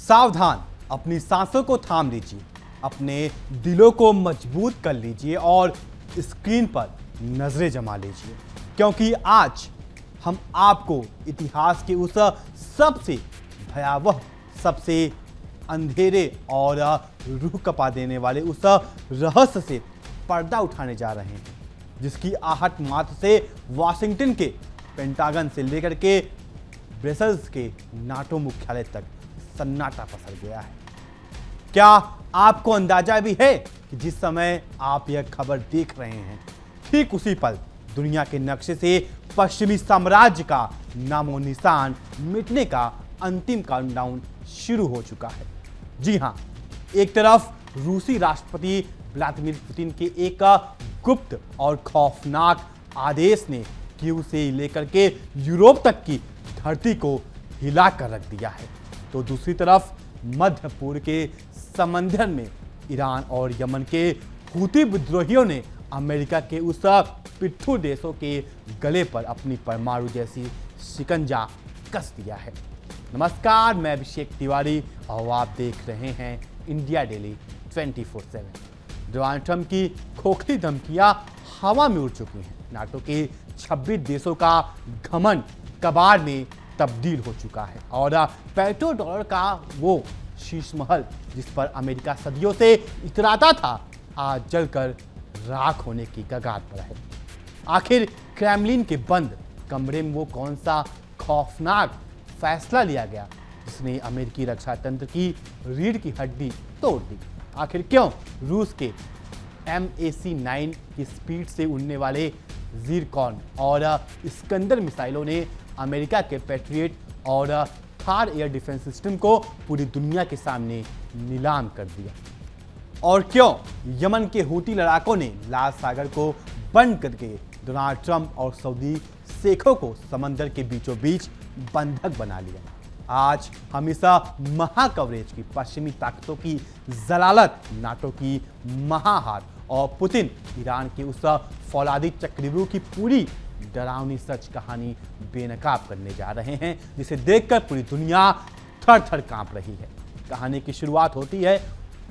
सावधान, अपनी सांसों को थाम लीजिए, अपने दिलों को मजबूत कर लीजिए और स्क्रीन पर नजरें जमा लीजिए, क्योंकि आज हम आपको इतिहास के उस सबसे भयावह, सबसे अंधेरे और रूह कपा देने वाले उस रहस्य से पर्दा उठाने जा रहे हैं, जिसकी आहट मात्र से वाशिंगटन के पेंटागन से लेकर के ब्रसेल्स के नाटो मुख्यालय तक सन्नाटा पसर गया है। क्या आपको अंदाजा भी है कि जिस समय आप यह खबर देख रहे हैं, ठीक उसी पल दुनिया के नक्शे से पश्चिमी साम्राज्य का नामो निशान मिटने का अंतिम काउंटडाउन शुरू हो चुका है। जी हां, एक तरफ रूसी राष्ट्रपति व्लादिमीर पुतिन के एक गुप्त और खौफनाक आदेश ने कीव से लेकर के यूरोप तक की धरती को हिला कर रख दिया है, तो दूसरी तरफ मध्य पूर्व के समंदर में ईरान और यमन के हूती विद्रोहियों ने अमेरिका के उस पिट्ठू देशों के गले पर अपनी परमाणु जैसी शिकंजा कस दिया है। नमस्कार, मैं अभिषेक तिवारी और आप देख रहे हैं इंडिया डेली 24/7। डोनाल्ड ट्रंप की खोखली धमकियां हवा में उड़ चुकी हैं। नाटो के 26 देशों का घमंड कबाड़ में तब्दील हो चुका है और पेट्रो डॉलर का वो शीश महल जिस पर अमेरिका सदियों से इतराता था, आज जलकर राख होने की कगार पर है। आखिर क्रेमलिन के बंद कमरे में वो कौन सा खौफनाक फैसला लिया गया जिसने अमेरिकी रक्षा तंत्र की रीढ़ की हड्डी तोड़ दी? आखिर क्यों रूस के MAC-9 की स्पीड से उड़ने वाले ज़िरकॉन और इस्कंदर मिसाइलों ने अमेरिका के पैट्रियट और थार एयर डिफेंस सिस्टम को पूरी दुनिया के सामने नीलाम कर दिया? और क्यों यमन के हूती लड़ाकों ने लाल सागर को बंद करके डोनाल्ड ट्रंप और सऊदी शेखों को समंदर के बीचों बीच बंधक बना लिया? आज हम इस महा कवरेज की पश्चिमी ताकतों की जलालत, नाटो की महाहार और पुतिन ईरान के उस फौलादी चक्रव्यूह की पूरी डरावनी सच कहानी बेनकाब करने जा रहे हैं, जिसे देखकर पूरी दुनिया थर थर कांप रही है। कहानी की शुरुआत होती है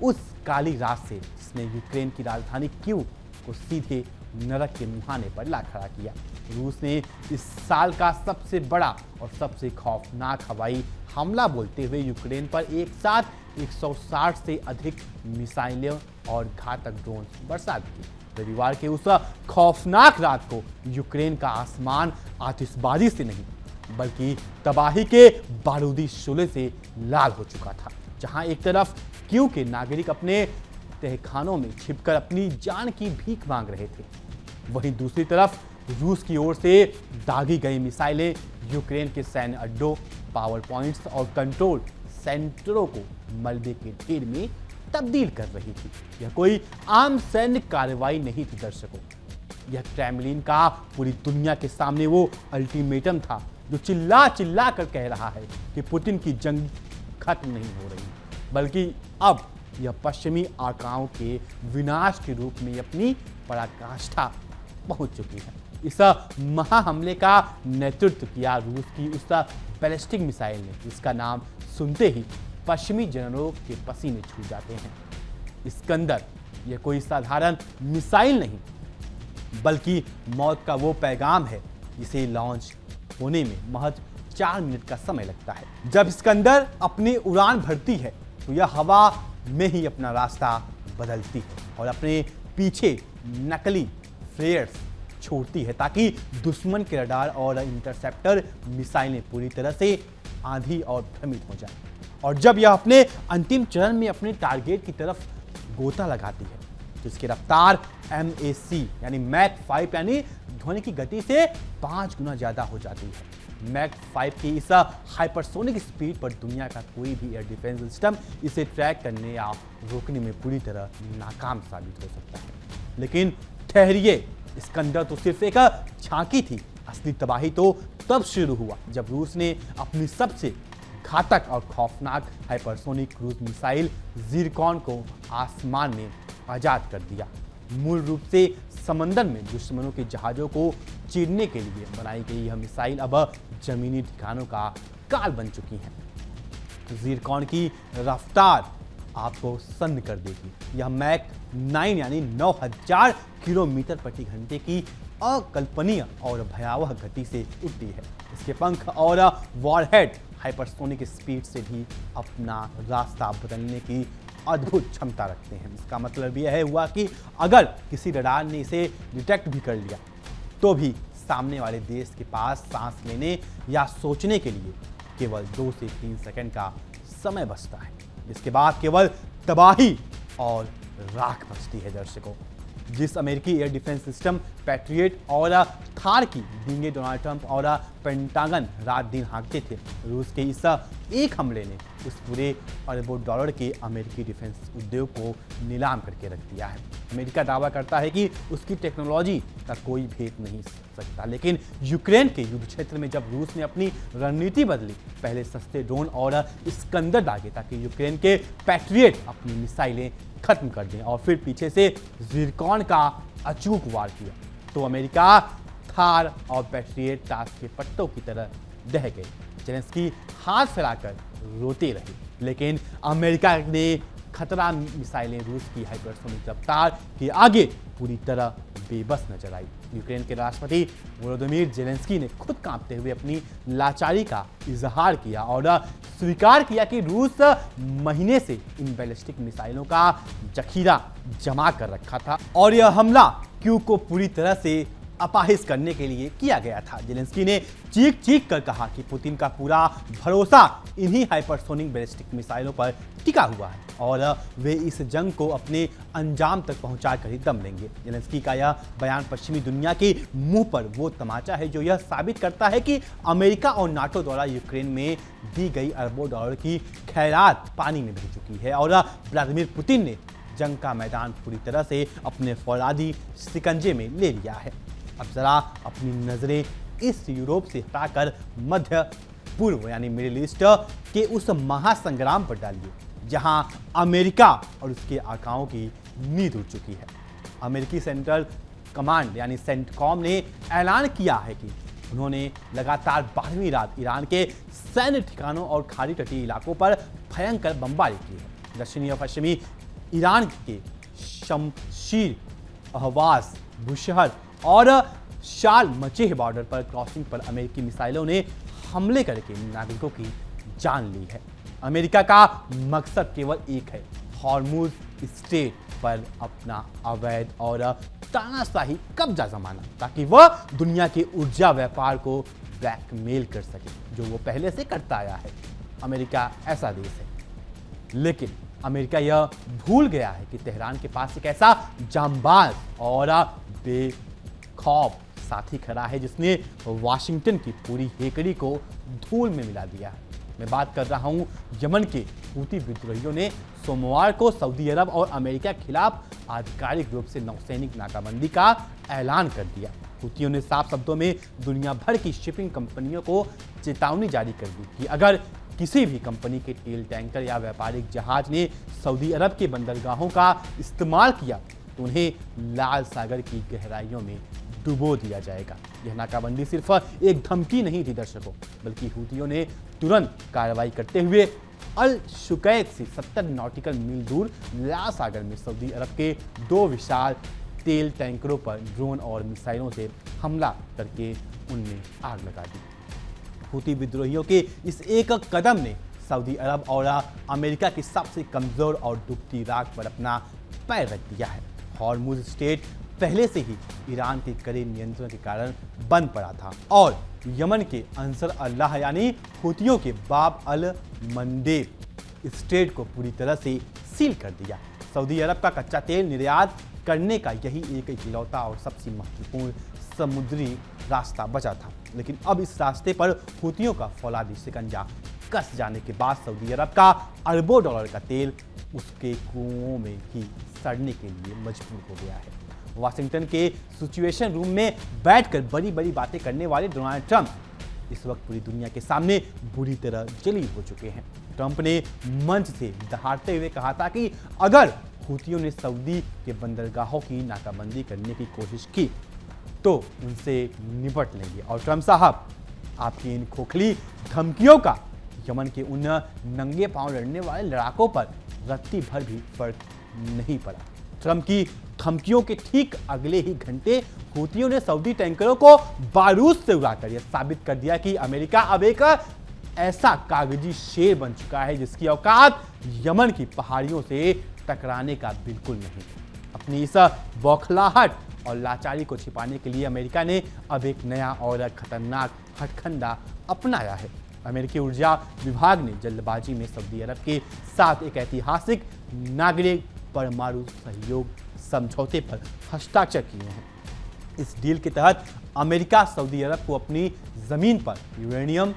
उस काली रात से जिसने यूक्रेन की राजधानी कीव को सीधे नरक के मुहाने पर ला खड़ा किया। रूस ने इस साल का सबसे बड़ा और सबसे खौफनाक हवाई हमला बोलते हुए यूक्रेन पर एक साथ 160 से अधिक मिसाइलें और घातक ड्रोन बरसात की। रविवार के उस खौफनाक रात को यूक्रेन का आसमान आतिशबाजी से नहीं बल्कि तबाही के बारूदी शोले से लाल हो चुका था। जहां एक तरफ कीव के नागरिक अपने तहखानों में छिपकर अपनी जान की भीख मांग रहे थे, वहीं दूसरी तरफ रूस की ओर से दागी गई मिसाइलें यूक्रेन के सैन्य अड्डों, पावर पॉइंट्स और कंट्रोल सेंटरों को मलबे के ढेर में तब्दील कर रही थी। यह कोई आम सैन्य कार्रवाई नहीं थी दर्शकों, यह क्रेमलिन का पूरी दुनिया के सामने वो अल्टीमेटम था जो चिल्ला चिल्ला कर कह रहा है कि पुतिन की जंग खत्म नहीं हो रही, बल्कि अब यह पश्चिमी आकाओं के विनाश के रूप में अपनी पराकाष्ठा पहुंच चुकी है। इस महा हमले का नेतृत्व किया रूस की उस बैलिस्टिक मिसाइल ने, जिसका नाम सुनते ही पश्चिमी जनरलों के पसीने छूट जाते हैं। इस्कंदर यह कोई साधारण मिसाइल नहीं बल्कि मौत का वो पैगाम है जिसे लॉन्च होने में महज 4 मिनट का समय लगता है। जब इस्कंदर अपनी उड़ान भरती है तो यह हवा में ही अपना रास्ता बदलती है और अपने पीछे नकली फ्लेयर्स छोड़ती है ताकि दुश्मन के रडार और इंटरसेप्टर मिसाइलें पूरी तरह से आंधी और भ्रमित हो जाए। और जब यह अपने अंतिम चरण में अपने टारगेट की तरफ गोता लगाती है तो इसकी रफ्तार MAC यानी मैक 5 यानी ध्वनि की गति से 5 गुना ज़्यादा हो जाती है। मैक 5 की इस हाइपरसोनिक स्पीड पर दुनिया का कोई भी एयर डिफेंस सिस्टम इसे ट्रैक करने या रोकने में पूरी तरह नाकाम साबित हो सकता है। लेकिन ठहरिए, इस्कंदर तो सिर्फ एक झांकी थी। असली तबाही तो तब शुरू हुआ जब रूस ने अपनी सबसे घातक और खौफनाक हाइपरसोनिक क्रूज मिसाइल ज़िरकॉन को आसमान में आजाद कर दिया। मूल रूप से समंदर में दुश्मनों के जहाज़ों को चीरने के लिए बनाई गई यह मिसाइल अब जमीनी ठिकानों का काल बन चुकी है। ज़िरकॉन की रफ्तार आपको सन्न कर देगी। यह मैक 9 यानी 9000 किलोमीटर प्रति घंटे की अकल्पनीय और भयावह गति से उड़ती है। इसके पंख और वॉरहेड हाइपरसोनिक स्पीड से भी अपना रास्ता बदलने की अद्भुत क्षमता रखते हैं। इसका मतलब यह हुआ कि अगर किसी रडार ने इसे डिटेक्ट भी कर लिया तो भी सामने वाले देश के पास सांस लेने या सोचने के लिए केवल 2 से 3 सेकंड का समय बचता है। इसके बाद केवल तबाही और राख बचती है। दर्शकों, जिस अमेरिकी एयर डिफेंस सिस्टम पैट्रियट और थार की डींगे डोनाल्ड ट्रंप और पेंटागन रात दिन हाँकते थे, रूस के इस एक हमले ने उस पूरे अरबों डॉलर के अमेरिकी डिफेंस उद्योग को नीलाम करके रख दिया है। अमेरिका दावा करता है कि उसकी टेक्नोलॉजी का कोई भेद नहीं सकता, लेकिन यूक्रेन के युद्ध क्षेत्र में जब रूस ने अपनी रणनीति बदली, पहले सस्ते ड्रोन और इस्कंदर दागे ताकि यूक्रेन के पैट्रियट अपनी मिसाइलें खत्म कर दें और फिर पीछे से ज़िरकॉन का अचूक वार किया, तो अमेरिका थार और पैट्रियट ताश के पट्टों की तरह ढह गए। जेलेंस्की हाथ फैलाकर रोते रहे, लेकिन अमेरिका ने खतरा मिसाइलें रूस की हाइपरसोनिक रफ्तार के आगे पूरी तरह बेबस नजर आई। यूक्रेन के राष्ट्रपति वोलोदिमीर जेलेंस्की ने खुद कांपते हुए अपनी लाचारी का इजहार किया और स्वीकार किया कि रूस महीने से इन बैलिस्टिक मिसाइलों का जखीरा जमा कर रखा था और यह हमला कीव को पूरी तरह से अपाहिज करने के लिए किया गया था। जेलेंस्की ने चीख चीख कर कहा कि पुतिन का पूरा भरोसा इन्हीं हाइपरसोनिक बैलिस्टिक मिसाइलों पर टिका हुआ है और वे इस जंग को अपने अंजाम तक पहुंचा कर ही दम लेंगे। जेलेंस्की का यह बयान पश्चिमी दुनिया के मुंह पर वो तमाचा है जो यह साबित करता है कि अमेरिका और नाटो द्वारा यूक्रेन में दी गई अरबों डॉलर की खैरात पानी में बह चुकी है और व्लादिमीर पुतिन ने जंग का मैदान पूरी तरह से अपने फौलादी शिकंजे में ले लिया है। अब जरा अपनी नजरें इस यूरोप से हटाकर मध्य पूर्व यानी मिडिल ईस्ट के उस महासंग्राम पर डालिए जहां अमेरिका और उसके आकाओं की नींद उड़ चुकी है। अमेरिकी सेंट्रल कमांड यानी सेंटकॉम ने ऐलान किया है कि उन्होंने लगातार 12वीं रात ईरान के सैन्य ठिकानों और खाड़ी तटीय इलाकों पर भयंकर बमबारी की है। दक्षिणी और पश्चिमी ईरान के शमशीर, अहवाज, बुशहर और शाल मचेह बॉर्डर पर क्रॉसिंग पर अमेरिकी मिसाइलों ने हमले करके नागरिकों की जान ली है। अमेरिका का मकसद केवल एक है, हॉर्मुज स्ट्रेट पर अपना अवैध और तानाशाही कब्जा जमाना, ताकि वह दुनिया के ऊर्जा व्यापार को ब्लैकमेल कर सके, जो वो पहले से करता आया है। अमेरिका ऐसा देश है, लेकिन अमेरिका यह भूल गया है कि तेहरान के पास एक ऐसा जांबाज और बेखौफ साथी खड़ा है जिसने वाशिंगटन की पूरी हेकड़ी को धूल में मिला दिया है। मैं बात कर रहा हूं यमन के हूती विद्रोहियों ने सोमवार को सऊदी अरब और अमेरिका के खिलाफ आधिकारिक रूप से नौसैनिक नाकाबंदी का ऐलान कर दिया। हूतियों ने साफ शब्दों में दुनिया भर की शिपिंग कंपनियों को चेतावनी जारी कर दी कि अगर किसी भी कंपनी के तेल टैंकर या व्यापारिक जहाज ने सऊदी अरब के बंदरगाहों का इस्तेमाल किया तो उन्हें लाल सागर की गहराइयों में डुबो दिया जाएगा। यह नाकाबंदी सिर्फ एक धमकी नहीं थी दर्शकों, बल्कि हूतियों ने तुरंत कार्रवाई करते हुए अल शुकैक से 70 नॉटिकल मील दूर लाल सागर में सऊदी अरब के 2 विशाल तेल टैंकरों पर ड्रोन और मिसाइलों से हमला करके उनमें आग लगा दी। हूती विद्रोहियों के इस एक कदम ने सऊदी अरब और अमेरिका की सबसे कमजोर और डूबती राख पर अपना पैर रख दिया है। हॉर्मुज स्ट्रेट पहले से ही ईरान के कड़े नियंत्रण के कारण बंद पड़ा था और यमन के अंसर अल्लाह यानी हूतियों के बाब अल मंदेब स्ट्रेट को पूरी तरह से सील कर दिया। सऊदी अरब का कच्चा तेल निर्यात करने का यही एक इकलौता और सबसे महत्वपूर्ण समुद्री रास्ता बचा था, लेकिन अब इस रास्ते पर हूतियों का फौलादी शिकंजा कस जाने के बाद सऊदी अरब का अरबों डॉलर का तेल उसके कुओं में ही सड़ने के लिए मजबूर हो गया है। वाशिंगटन के सिचुएशन रूम में बैठकर बड़ी बड़ी बातें करने वाले डोनाल्ड ट्रंप इस वक्त पूरी दुनिया के सामने बुरी तरह जलील हो चुके हैं। ट्रंप ने मंच से दहाड़ते हुए कहा था कि अगर हूतियों ने सऊदी के बंदरगाहों की नाकाबंदी करने की कोशिश की तो उनसे निपट लेंगे। और ट्रंप साहब, आपकी इन खोखली धमकियों का यमन के उन नंगे पांव लड़ने वाले लड़ाकों पर रत्ती भर भी फर्क नहीं पड़ा। ट्रंप की धमकियों के ठीक अगले ही घंटे हूथियों ने सऊदी टैंकरों को बारूद से उड़ाकर यह साबित कर दिया कि अमेरिका अब एक ऐसा कागजी शेर बन चुका है जिसकी औकात यमन की पहाड़ियों से टकराने का बिल्कुल नहीं। अपनी इस बौखलाहट और लाचारी को छिपाने के लिए अमेरिका ने अब एक नया और खतरनाक हथकंडा अपनाया है। अमेरिकी ऊर्जा विभाग ने जल्दबाजी में सऊदी अरब के साथ एक ऐतिहासिक नागरिक परमाणु सहयोग समझौते पर हस्ताक्षर किए हैं। इस डील के तहत अमेरिका सऊदी अरब को अपनी जमीन पर यूरेनियम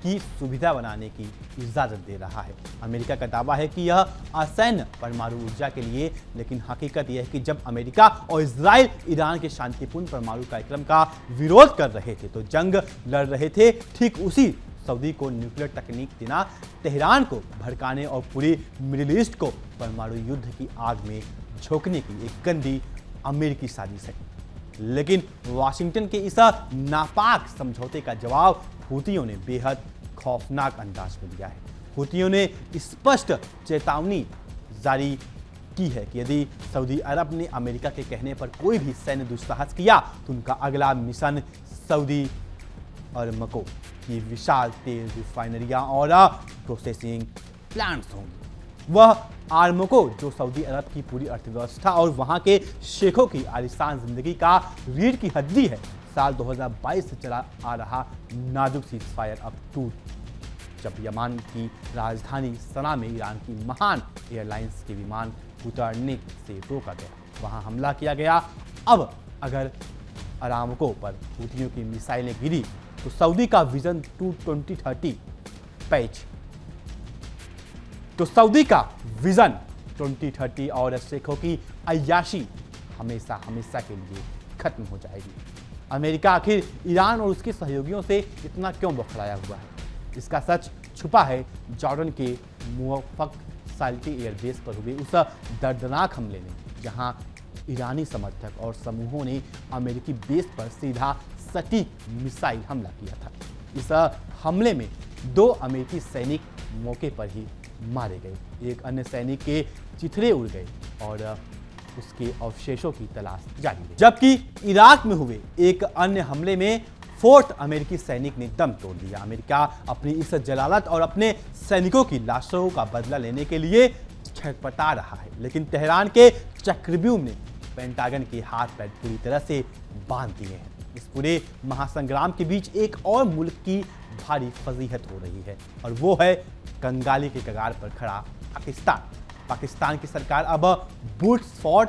की सुविधा बनाने की इजाजत दे रहा है। अमेरिका का दावा है कि यह असैन्य परमाणु ऊर्जा के लिए, लेकिन हकीकत यह है कि जब अमेरिका और इजराइल ईरान के शांतिपूर्ण परमाणु कार्यक्रम का विरोध कर रहे थे तो जंग लड़ रहे थे, ठीक उसी सऊदी को न्यूक्लियर तकनीक देना तेहरान को भड़काने और पूरी मिडिल ईस्ट को परमाणु युद्ध की आग में झोंकने की एक गंदी अमेरिकी साजिश है। लेकिन वाशिंगटन के इस नापाक समझौते का जवाब हूथियों ने बेहद खौफनाक अंदाज में दिया है। हूथियों ने स्पष्ट चेतावनी जारी की है कि यदि सऊदी अरब ने अमेरिका के कहने पर कोई भी सैन्य दुस्साहस किया तो उनका अगला मिशन सऊदी अरमको की विशाल तेल रिफाइनरियां और प्रोसेसिंग प्लांट्स होंगी। वह आर्मको जो सऊदी अरब की पूरी अर्थव्यवस्था और वहां के शेखों की आलिशान जिंदगी का रीढ़ की हड्डी है, साल 2022 से चला आ रहा नाजुक सीज़फायर अब टूट जब यमन की राजधानी सना में ईरान की महान एयरलाइंस के विमान उतरने से रोका गया, वहां हमला किया गया। अब अगर अरामको पर हूथियों की मिसाइलें गिरी तो सऊदी का विजन 2030 पैच तो सऊदी का विजन 2030 और शेखों की अय्याशी हमेशा हमेशा के लिए खत्म हो जाएगी। अमेरिका आखिर ईरान और उसके सहयोगियों से इतना क्यों बौखलाया हुआ है? इसका सच छुपा है जॉर्डन के मुवफ़्फ़क़ साल्टी एयरबेस पर हुए उस दर्दनाक हमले में, जहां ईरानी समर्थक और समूहों ने अमेरिकी बेस पर सीधा सटीक मिसाइल हमला किया था। इस हमले में 2 अमेरिकी सैनिक मौके पर ही मारे गए, एक अन्य सैनिक के चिथड़े उड़ गए और उसके अवशेषों की तलाश जारी है। जबकि इराक में हुए एक अन्य हमले में 4 अमेरिकी सैनिक ने दम तोड़ दिया। अमेरिका अपनी इस जलालत और अपने सैनिकों की लाशों का बदला लेने के लिए छटपटा रहा है, लेकिन तेहरान के चक्रव्यूह ने पेंटागन के हाथ पैर पूरी तरह से बांध दिए हैं। इस पूरे महासंग्राम के बीच एक और मुल्क की भारी फजीहत हो रही है और वो है कंगाली के कगार पर खड़ा पाकिस्तान। पाकिस्तान की सरकार अब बूट्स फॉर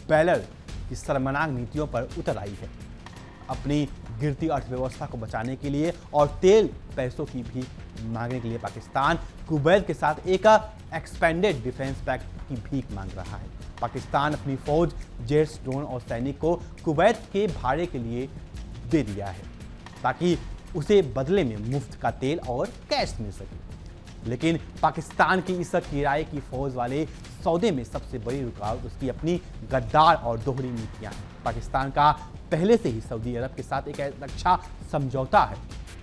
बैलर की शर्मनाक नीतियों पर उतर आई है। अपनी गिरती अर्थव्यवस्था को बचाने के लिए और तेल पैसों की भी मांगने के लिए पाकिस्तान कुवैत के साथ एक एक्सपेंडेड डिफेंस पैक्ट की भीख मांग रहा है। पाकिस्तान अपनी फौज, जेट्स, ड्रोन और सैनिक को कुवैत के भाड़े के लिए दे दिया है ताकि उसे बदले में मुफ्त का तेल और कैश मिल सके। लेकिन पाकिस्तान की इस किराए की फौज वाले सौदे में सबसे बड़ी रुकावट उसकी अपनी गद्दार और दोहरी नीतियां हैं। पाकिस्तान का पहले से ही सऊदी अरब के साथ एक अच्छा समझौता है।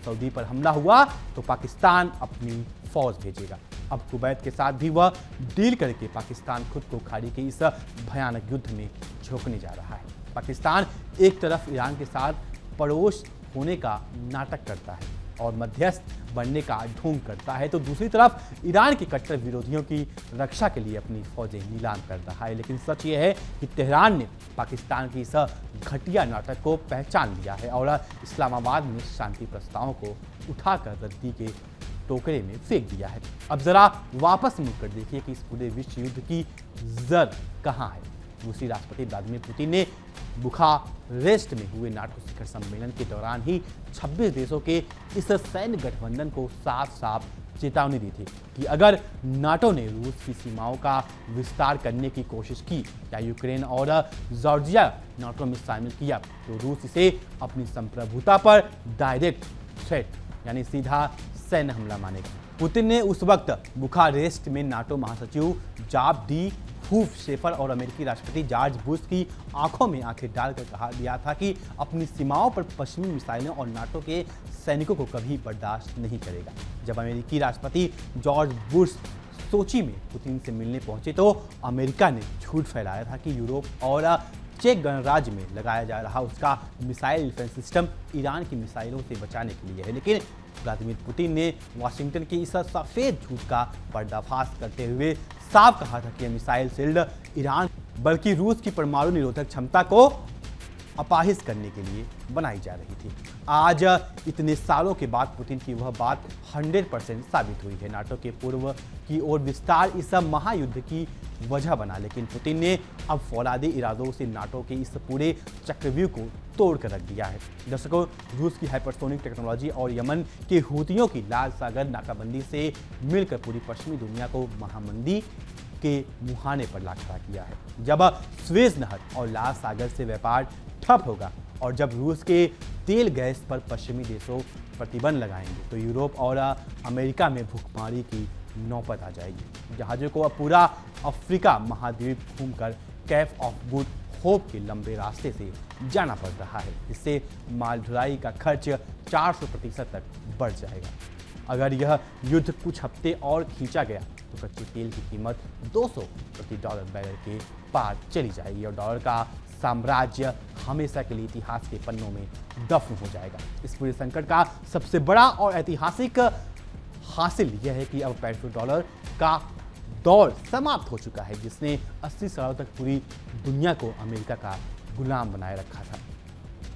सऊदी पर हमला हुआ तो पाकिस्तान अपनी फौज भेजेगा। अब कुवैत के साथ भी वह डील करके पाकिस्तान खुद को खाड़ी के इस भयानक युद्ध में झोंकने जा रहा है। पाकिस्तान एक तरफ ईरान के साथ पड़ोस होने का नाटक करता है और मध्यस्थ बनने का ढोंग करता है, तो दूसरी तरफ ईरान के कट्टर विरोधियों की रक्षा के लिए अपनी फौजें नीलाम कर रहा है। लेकिन सच ये है कि तेहरान ने पाकिस्तान की इस घटिया नाटक को पहचान लिया है और इस्लामाबाद में शांति प्रस्तावों को उठाकर रद्दी के टोकरे में फेंक दिया है। अब जरा वापस मुड़कर देखिए कि इस पूरे विश्व युद्ध की जड़ कहाँ है। रूसी राष्ट्रपति व्लादिमीर पुतिन ने बुखारेस्ट में हुए नाटो शिखर सम्मेलन के दौरान ही 26 देशों के इस सैन्य गठबंधन को साफ साफ चेतावनी दी थी कि अगर नाटो ने रूस की सीमाओं का विस्तार करने की कोशिश की या यूक्रेन और जॉर्जिया नाटो में शामिल किया तो रूस इसे अपनी संप्रभुता पर डायरेक्ट थ्रेट यानी सीधा सैन्य हमला मानेगा। पुतिन ने उस वक्त बुखारेस्ट में नाटो महासचिव जाब डी वूल्फ शेफर और अमेरिकी राष्ट्रपति जॉर्ज बुश की आंखों में आंखें डालकर कहा दिया था कि अपनी सीमाओं पर पश्चिमी मिसाइलें और नाटो के सैनिकों को कभी बर्दाश्त नहीं करेगा। जब अमेरिकी राष्ट्रपति जॉर्ज बुश सोची में पुतिन से मिलने पहुंचे तो अमेरिका ने झूठ फैलाया था कि यूरोप और चेक गणराज्य में लगाया जा रहा उसका मिसाइल डिफेंस सिस्टम ईरान की मिसाइलों से बचाने के लिए है। लेकिन व्लादिमीर पुतिन ने वाशिंगटन के इस सफेद झूठ का पर्दाफाश करते हुए साफ कहा था कि यह मिसाइल शील्ड ईरान बल्कि रूस की परमाणु निरोधक क्षमता को अपाहिज करने के लिए बनाई जा रही थी। आज इतने सालों के बाद पुतिन की वह बात 100% साबित हुई है। नाटो के पूर्व की ओर विस्तार इस महायुद्ध की वजह बना, लेकिन पुतिन ने अब फौलादी इरादों से नाटो के इस पूरे चक्रव्यूह को तोड़ कर रख दिया है। दर्शकों, रूस की हाइपरसोनिक टेक्नोलॉजी और यमन के हूतियों की लाल सागर नाकाबंदी से मिलकर पूरी पश्चिमी दुनिया को महामंदी के मुहाने पर ला खड़ा किया है। जब स्वेज नहर और लाल सागर से व्यापार ठप होगा और जब रूस के तेल गैस पर पश्चिमी देशों प्रतिबंध लगाएंगे तो यूरोप और अमेरिका में भूखमरी की नौबत आ जाएगी। जहाज़ों को अब पूरा अफ्रीका महाद्वीप घूमकर कैप ऑफ गुड होप के लंबे रास्ते से जाना पड़ रहा है। इससे माल ढुलाई का खर्च 400% तक बढ़ जाएगा। अगर यह युद्ध कुछ हफ्ते और खींचा गया तो कच्चे तेल की कीमत 200 प्रति डॉलर बैरल के पार चली जाएगी और डॉलर का साम्राज्य हमेशा के लिए इतिहास के पन्नों में दफन हो जाएगा। इस पूरे संकट का सबसे बड़ा और ऐतिहासिक हासिल यह है कि अब पेट्रो-डॉलर का दौर समाप्त हो चुका है, जिसने 80 सालों तक पूरी दुनिया को अमेरिका का गुलाम बनाए रखा था।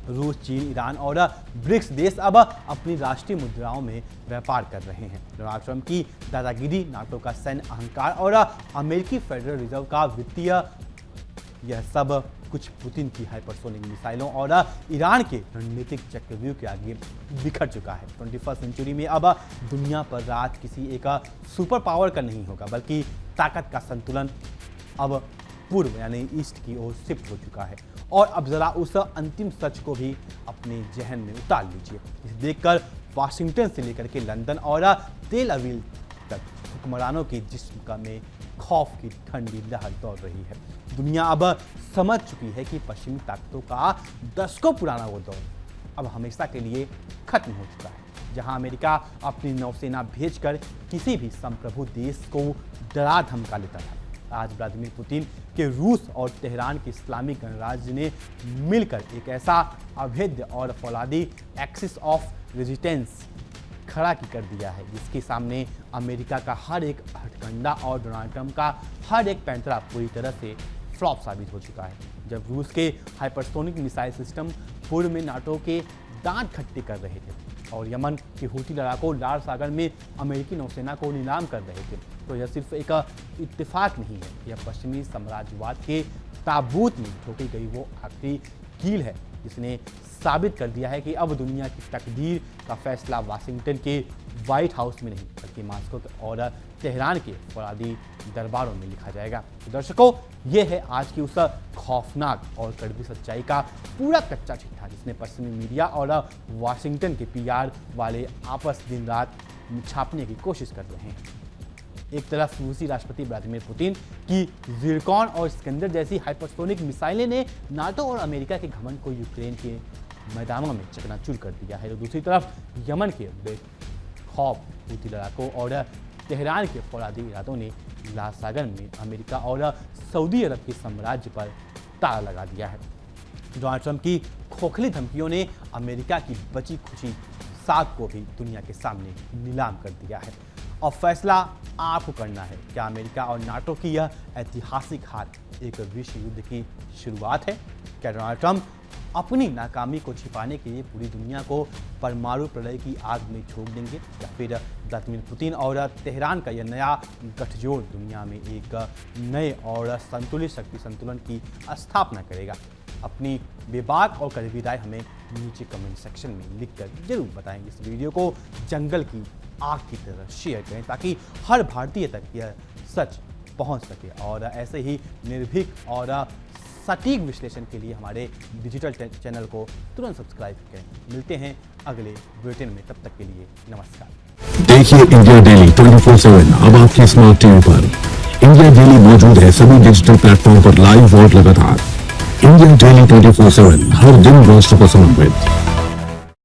रूस, चीन, ईरान और ब्रिक्स देश अब अपनी राष्ट्रीय मुद्राओं में व्यापार कर रहे हैं। डोनाल्ड ट्रंप की दादागिरी, नाटो का सैन्य अहंकार और अमेरिकी फेडरल रिजर्व का वित्तीय, यह सब कुछ पुतिन की हाइपरसोनिक मिसाइलों और ईरान के रणनीतिक चक्रव्यूह के आगे बिखर चुका है। 21वीं सेंचुरी में अब दुनिया पर राज किसी एक सुपर पावर का नहीं होगा, बल्कि ताकत का संतुलन अब पूर्व यानी ईस्ट की ओर शिफ्ट हो चुका है। और अब जरा उस अंतिम सच को भी अपने जहन में उतार लीजिए। इसे देखकर वाशिंगटन से लेकर के लंदन और तेल अवीव तक हुक्मरानों के जिस्म में खौफ की ठंडी लहर दौड़ रही है। दुनिया अब समझ चुकी है कि पश्चिमी ताकतों का दशकों पुराना वो दौर अब हमेशा के लिए खत्म हो चुका है। जहां अमेरिका अपनी नौसेना भेजकर किसी भी संप्रभु देश को डरा धमका लेता था, आज व्लादिमीर पुतिन के रूस और तेहरान के इस्लामिक गणराज्य ने मिलकर एक ऐसा अभेद्य और फौलादी एक्सिस ऑफ रेजिस्टेंस खड़ा कर दिया है, जिसके सामने अमेरिका का हर एक हथकंडा और डोनाल्ड ट्रंप का हर एक पैंतरा पूरी तरह से फ्लॉप साबित हो चुका है। जब रूस के हाइपरसोनिक मिसाइल सिस्टम पूर्व में नाटो के दांत खट्टे कर रहे थे और यमन के हूती लड़ाकों लाल सागर में अमेरिकी नौसेना को नीलाम कर रहे थे, तो यह सिर्फ एक इत्तेफाक नहीं है, यह पश्चिमी साम्राज्यवाद के ताबूत में ठोकी गई वो आखिरी कील है, जिसने साबित कर दिया है कि अब दुनिया की तकदीर का फैसला वाशिंगटन के व्हाइट हाउस में नहीं बल्कि मास्को और तेहरान के फौलादी दरबारों में लिखा जाएगा। तो दर्शकों, ये है आज की उस खौफनाक और कड़वी सच्चाई का पूरा कच्चा चिट्ठा, जिसने पश्चिमी मीडिया और वाशिंगटन के पीआर वाले आपस दिन रात छापने की कोशिश कर रहे हैं। एक तरफ रूसी राष्ट्रपति व्लादिमीर पुतिन की ज़िरकॉन और स्कंदर जैसी हाइपरसोनिक मिसाइलें ने नाटो और अमेरिका के घमंड को यूक्रेन के मैदानों में चकनाचूर कर दिया है, तो दूसरी तरफ यमन के बेखौफ हूती लड़ाकों और तेहरान के फौलादी इरादों ने लाल सागर में अमेरिका और सऊदी अरब के साम्राज्य पर ताला लगा दिया है। डोनाल्ड ट्रंप की खोखली धमकियों ने अमेरिका की बची खुची साख को भी दुनिया के सामने नीलाम कर दिया है। और फैसला आपको करना है, क्या अमेरिका और नाटो की यह ऐतिहासिक हार एक विश्व युद्ध की शुरुआत है? क्या डोनाल्ड ट्रंप अपनी नाकामी को छिपाने के लिए पूरी दुनिया को परमाणु प्रलय की आग में झोंक देंगे, या फिर व्लादिमीर पुतिन और तेहरान का यह नया गठजोड़ दुनिया में एक नए और संतुलित शक्ति संतुलन की स्थापना करेगा? अपनी बेबाक और कड़वी राय हमें नीचे कमेंट सेक्शन में लिखकर जरूर बताएंगे। इस वीडियो को जंगल की आग की तरह शेयर करें ताकि हर भारतीय तक यह सच पहुंच सके, और ऐसे ही निर्भीक और सटीक विश्लेषण के लिए हमारे डिजिटल चैनल को तुरंत सब्सक्राइब करें। मिलते हैं अगले बुलेटिन में, तब तक के लिए नमस्कार। देखिए इंडिया डेली 24/7 अब आपके स्मार्ट टीवी पर। इंडिया डेली मौजूद है सभी डिजिटल प्लेटफॉर्म पर लाइव और लगातार। इंडिया डेली 24/7 हर दिन राष्ट्र को समर्पित।